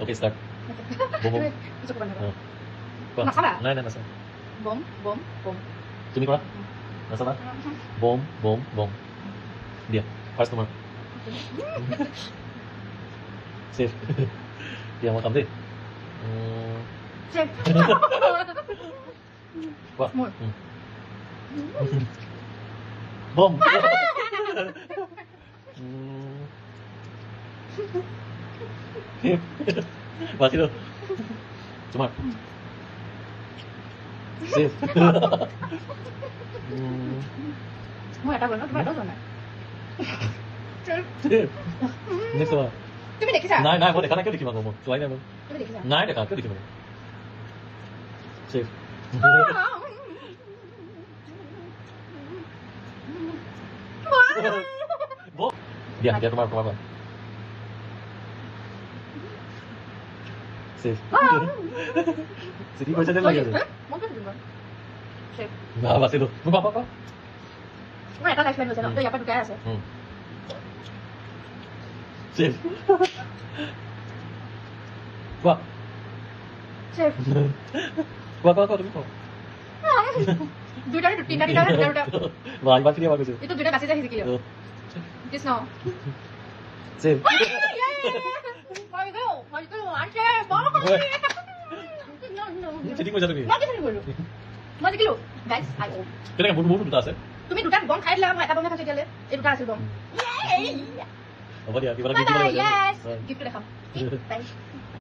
Okay, start. Bom, bom. কিছু ক'ব নোৱাৰা। কোৱা। নাচাবা? নাই নাই নাচাওঁ। বম বম বম। তুমি কৰা। নাচাবা। বম বম বম। দিয়া ফাৰ্ষ্ট তোমাৰ। Safe. দিয়া মই খাম দেই। চেফ। কোৱা। মোৰ। বম। বাকি দাও। তোমাৰ সেফ। মই এটা বনাও তোমাৰ এটা বনা। নেক্সট তোমাৰ। তুমি দেখিছা? নাই নাই মই দেখা নাই কিয় দেখিম আকৌ মই চোৱাই নাই মই। তুমি দেখিছা? নাই দেখা কিয় দেখিম সেফ। দিয়া দিয়া তোমাৰ তোমাৰ সেফ। চিটি কৈছে যেন লাগি আছে। মই ক'ত দিম? চেফ। না বাচিলো মোক পাপা মই এটা লাইফ লাইন হৈছে ন তো ইয়াৰ পৰা দুটাই আছে। সেফ। কোৱা চেফ। কোৱা কোৱা কোৱা তুমি কোৱা। দুটা তিনটা তিনটা দুটা ভাই বাকি দিয়া কৈছো এইটো দুটা বাচি যায় শিকিলো। কৃষ্ণ। সেফ। চিটি কৈছা তুমি মই জিকিলো গাইজ আই ও কেনেকে মোৰ দুটা আছে তুমি দুটা বম খাই দিলা মই এটা বমে খাইছো এতিয়ালে এই দুটা আছিল বম হ'ব দিয়া কিবা বাই এটা বাই গিফ্ট ইয়েছ গিফ্ট দেখাম বাই